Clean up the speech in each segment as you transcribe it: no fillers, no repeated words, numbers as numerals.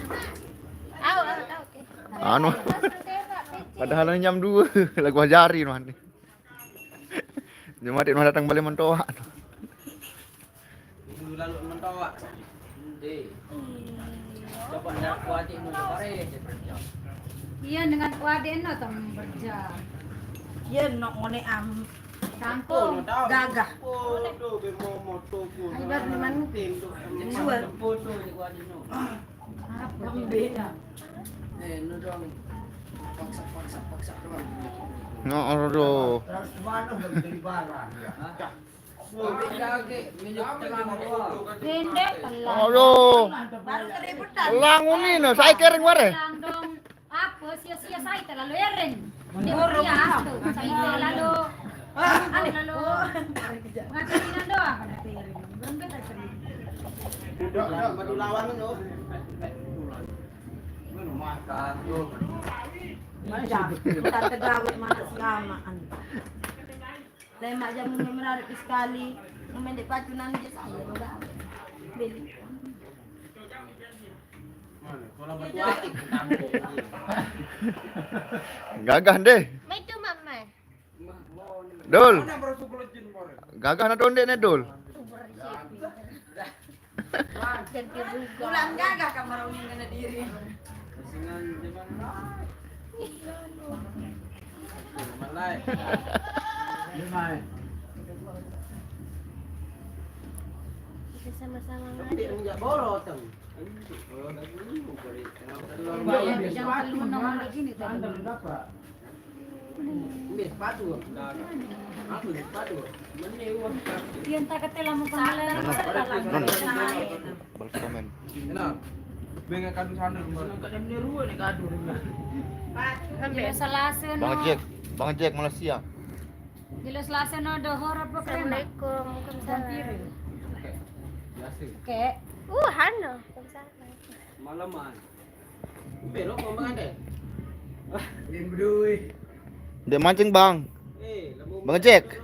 Oke. Anu. Padahal jam 2 lagu ajari man. Cuma dia datang balik mentoa. Dulu lalu mentoa. Coba nak kuat ini kore. Iya dengan kuaden no tam berjam. Iya nok ngone am Kangkung gagah. Foto be moto pun. Ay bar naman Suwel. Foto di kuat ini. Ang beda. Nu dong. Paksa doang. No, aduh. Terus mana beli barang? pendek telang. Aduh. Baru keributan. Langun ini, saya kering ware. Telang dong. Apa sia-sia saya terlalu eren. Dia ya tuh. Saya lalu lalu ngasihin doang pada piring. Belum kita cerita. Udah madu lawangan loh. Makan tuh. Macam kita tegawat mana selamaan. Lemak jam menarik sekali. Memendek pacunan aja saya udah beli. Kalau batu akik tampuk. Gagah deh. Mai tu mama. Dul. Gagah na donde ne dul. Pulang gagah kamar uni ngana diri. Singan jaman. Malai. Gimana? Kita sama-sama Tapi enggak borot tang. Anda berapa? Ambil sepatu. Aku sepatu. Mana uang? Yan takatela mo pangalan. Balik komen. Kenapa? Benga kadu sana kemarin. Kadang ni ruwa ni kadu. Dilo sa lason Bang Jack Malaysia. Dilo sa lason no do horap pa krema. Biasa. Ke. Hano. Malaman. Pero kau mengandai. Yang berdua. Dia mancing bang. Lambu. Bang Jack.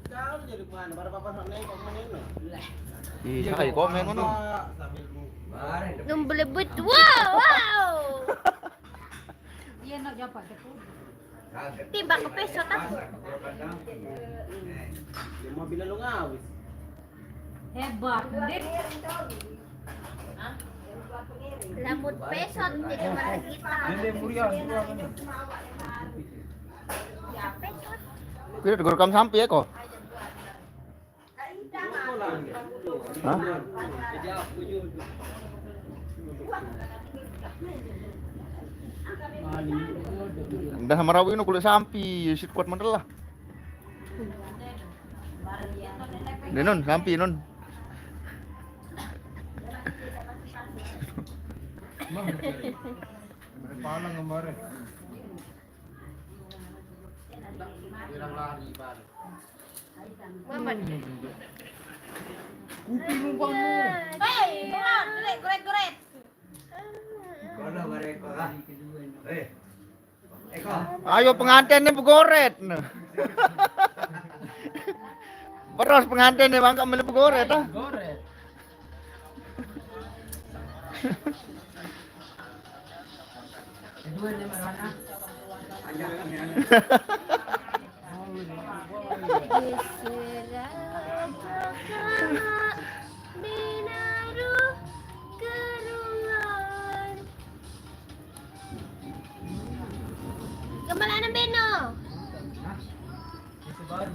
Kau jadi mana? Pada papa sana kau mana ni? Ih, saya komen ngono. Numbulebut. Wow. Iya nak jawab ke tu. Tiba ke peso tak? Lima bila lu ngawis. Hebat. Dit. Rambut pesot jadi mana kita. Ya pesot. Kuwi udah rekam sampai ya kok. Hah? Dah marawi nu kulit sampi, sit kuat mandel lah. Denon sampi non. Palang kemarin. Bilang lari baru. Mama. Kuping numpang mu. Hei, goret. Mana mereka kan? Eko. Ayo pengantinnya begoret. Terus pengantinnya bang kamu begoret ah. Goret. Kedua ni mana? Binaru kerungan. Kemana nak beno? Itu baru.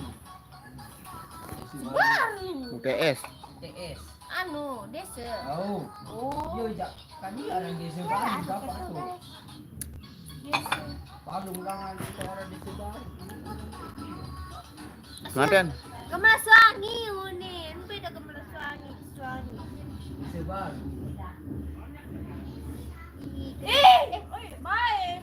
Baru. UTS. TS. Anu, desa. Oh. Yo jak. Kami orang desa baru dapat tu. Palung langan itu orang desa baru. Pengantin. Kemana suami ni? Beda kemana suami. Desa baru. Main.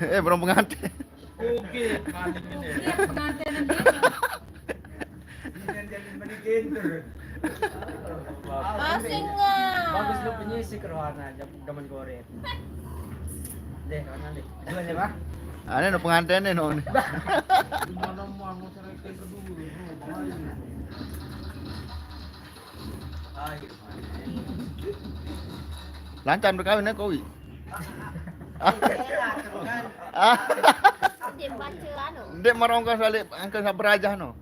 Belum pengantin. Okey, kali ni. Iya pengantin nanti. Jadi manikin tu. Masing ah. Bagus lu penyisik rohana zaman goret. Deh, mana deh. Dua ni bah. Ane no pengantinnya no. Mana mau cerita kedua. Lancar berkawin kau. Dia baca ano. Dek marong ka sali angka sa berajah no.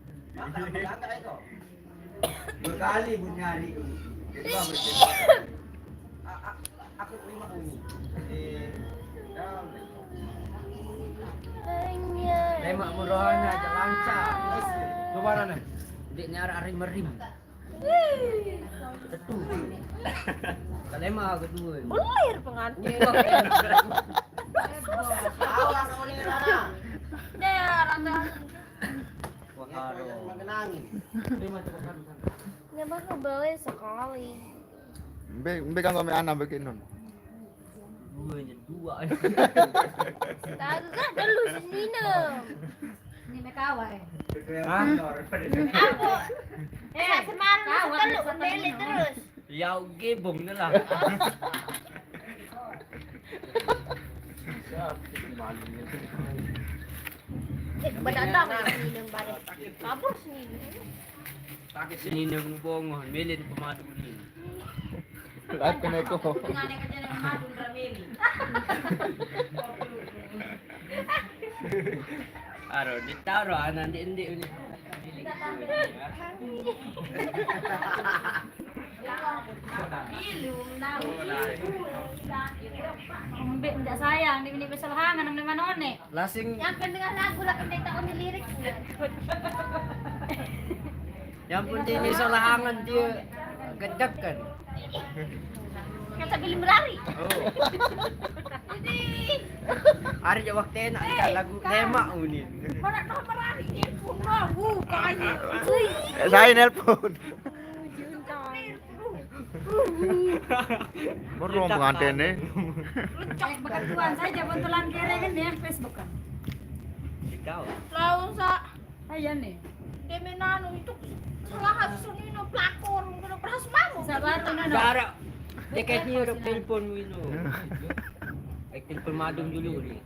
Berkali bunyari. Aku terima uni. Lemak Rohana aja lancar. Coba nih. Dek ni arim merim. Satu. Kalema kedua. Belir pengantin. Awas oleh Rara. Dia randa. Wakaro. Dia bakal beli sekali. Be kang kami anak bikin non. Dua. Kagak ada lu sini. Ini mekawa eh. Semalam kita lu beli terus. Yau gebong na lang. Berdatang sini balik. Kabur sini. Takit sininag ng bongon, milin pumatong din. Lahat ka na ko. Tingane ka dyan ng madong Rameli. Araw, di taro, hindi ulit. Ilum na. Mbak tidak sayang, di ini kesalahan ng naman on eh. Lasing, Yang pendengar lagu lah kita tahu ni lirik. yang penting may salahangan dia gadag kan. Kata Billy berlari. Oh. Ari ja waktu enak kita lagu tema unin. Mana tahu berlari dia pun lagu kaya. Saya nelpon. Baru pengantin nih. Kayak bekantuan saja bentulan kere kan dia Facebook kan. Ikaw. Lalu sa Ayan nih. Demenano itu salah sunino pelakon kena perhas mamu. Sabar na no. Gara. Dekat ni udah telepon mo ino. Ay telepon madong dulu ni.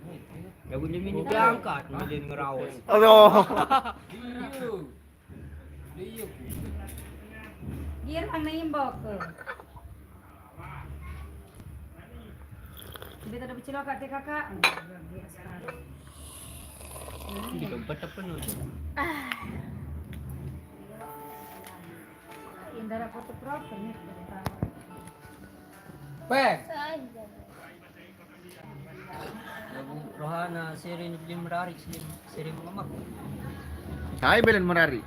Lagu ni mini diangkat, milin ngerawas. Aduh. Dia ang naimbok ko. Dito na bichilo ka te kakak. Hindi ka bata pa no. Indara foto proper nih. Peng. Lagu Rohana seri ni Limrari seri mamak. Saya belen merari.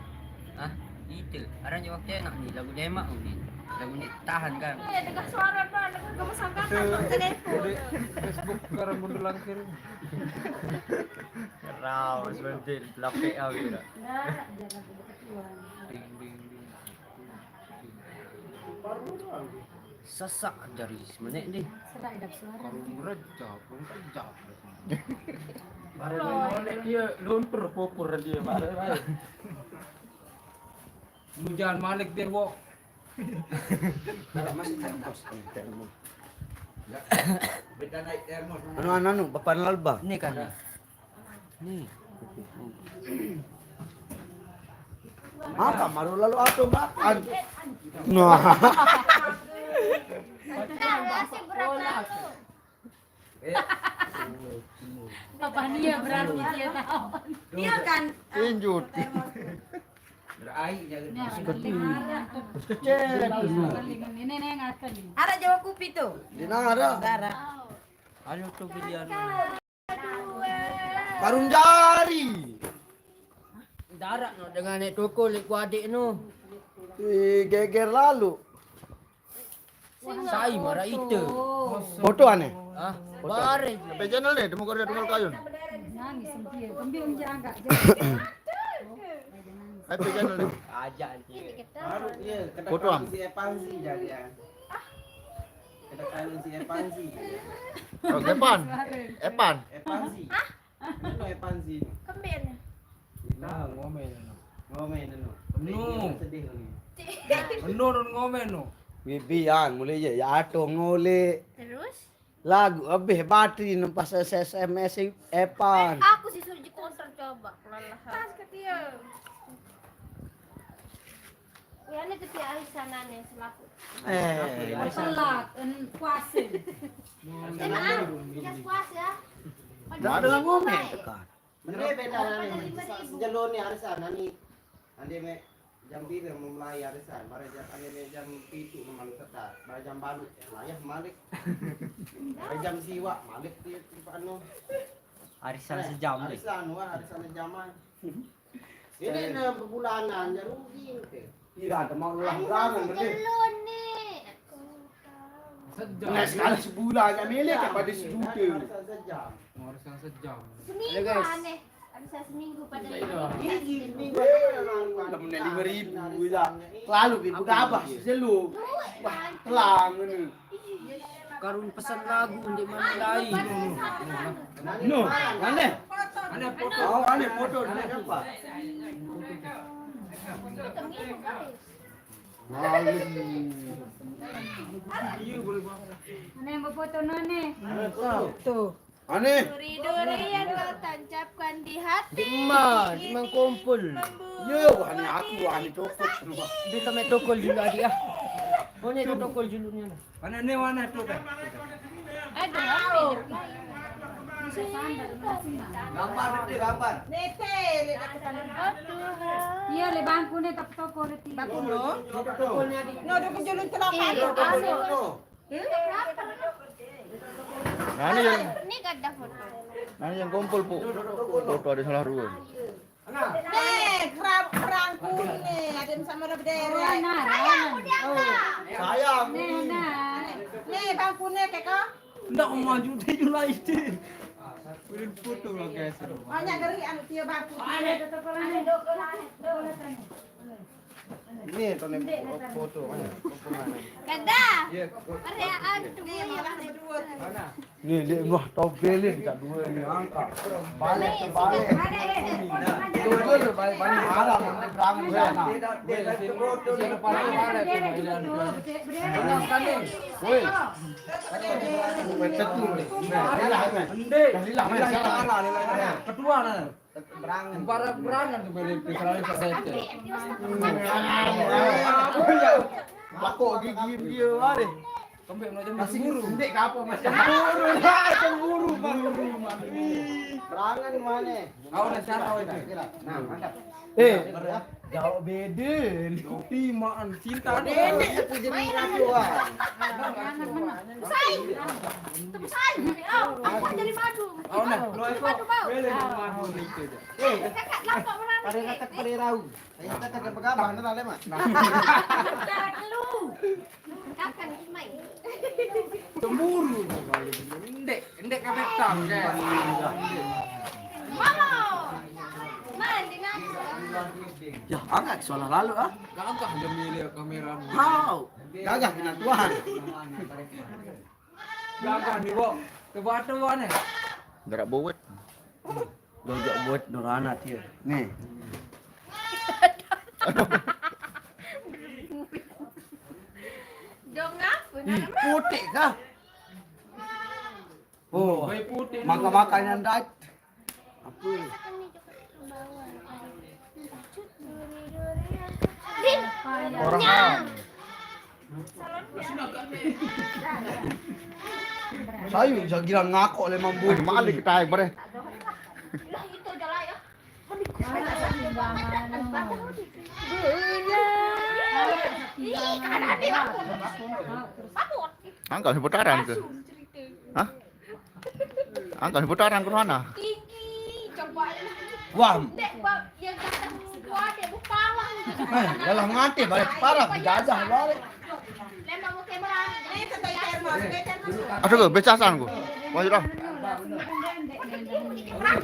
Ah, itu. Aran jo waktu enak ni lagu tema unin. Lagu ni tahan kan. Eh, dengar suara na nagkamasangkan ng telepon. Facebook karang mundo lang kirim. Rawas bentil lape aw ira. Nah, jangan begitu. Ding ding ding. Sasak dari semenek ni. Serai dak suara. Dia luntur popor dia. Hujan malik dia wok. Ano, bapan lalba. Ni kan. Ni. Maru lalu ato makan. Masih berat tu. Apa nia berarti dia tahu. Dia kan Tinjut. Berai Nah, ini nih ngakan. Ara Jawa Kupi tuh. Dinara. Dara. Ano to bilian? Karung jari. Darat no dengan nek toko lek ku adik no. Geger lalu. Sai mara itu. Foto aneh. Ah, bare. Sampai channel nih, temu kerja tunggal kayun. Nangis sempir. Kembing jangan. Sampai channel nih. Ajak ni. Foto am. Si Epansi jadi ya. Kita kali si Epansi. Oh, Epan. Epan. Epansi. Ano Epansi? Kembali. Nah, ngomen ano. Ngomen ano. No. Sedih ni. Menurun ngomen no. Bibian mulai je ya ato ngole Terus? lagu abih bateri nempas SMS Epan. Aku sih suruh di counter coba. Lalahan. Tas ke dia. Ya ini tapi arisanannya selaku. Telat puasa. Emang tidak puas ya. Nggak ada ngomong tekan. Mene beda nani. Jalur ni arisan nani. Ande me jam 3 memulai arisan. Bare jam ande jam 7 memang tetap. Bare jam balu layah malik. Bare jam siwa malik di anu. Arisan sejam deh. Arisan wah arisan jaman. Ini na bulanan ya rugi ke. Iya, ada mau ulang tangan berarti. Jelun nih. Nah, sekali sebulan ya milih kepada sejuta. Arisan sejam. Arisan sejam. Seminggu aneh. Arisan seminggu pada Ini minggu Udah menit 5.000 ya. Lalu ibu gabah selu. Wah, telang ini. Karun pesan lagu di mana lain. No, mana? Mana foto? Oh, mana foto ini apa? Mana yang berfoto none? Tuh. Ane. Duri-duri yang kau tancapkan di hati. Dimang kumpul. Yo, ane aku ane cokot semua. Di tempat tokol juga dia. Oh ni tokol julunya. Mana ni mana tu kan? Ada. Gambar itu gambar. Nete, Iya, le bangku ne tak toko reti. Baku no. No, do kejulun telapan. Nani yang Ini gak ada foto. nani yang kumpul pu. Foto ada salah ruang. Kerangku nih, ada sama ada berderet. Sayang. Nih, bangku nih, keko. Ndak maju dia juga itu. Udah foto lah guys. Banyak dari anu dia bangku. Ini tuh nih foto mana? Kada. Ada adu ya. Nih dia wah top beli dekat dua ini angka. Balik ke balik. Betul balik balik marah mana berang sana. Woi. Betul. Hilang kan? Hilang mana sekarang? Kedua nah. Berang. Berangan tu beli selalu saya. Aku gigi dia ada. Kembali macam Masih guru. Ndek apa masih guru. Cemburu guru. Berangan mana? Kau nak siapa itu? Nah, mantap. Jauh beda. Timaan cinta ni. Aku jadi aku ah. Sai. Aku jadi madu. Kau nak. Madu bau. Kakak lapar berang. Pada kakak pada rau. Saya kakak pegabah nanti ada mak. Kakak Ismail. Cemburu. Ndek kabetam kan. Mama. Mandi nak. Ya, angkat soal lalu ah. Gagah dia milih kamera. How? Gagah kena Tuhan. Gagah ni bo. Tebak-tebak ni. Gerak bowet. Gagah buat dorana dia. Nih. Dong apa? Putih kah? Oh, Baik putih. makan yang dat. Apa? Orang Saya bisa gila ngakok le mambu. malik kita air bare. Lah itu dah lah ya. Angkat putaran ke? Hah? Angkat putaran ke mana? Tinggi coba. Wah, Dek bab yang datang gua dia bukalah. dalam ngati balik parah jajah balik. Lembang mau kamera. Nih, tetap termos, termos. Aduh, becasan ku. Wajib dah. Kerang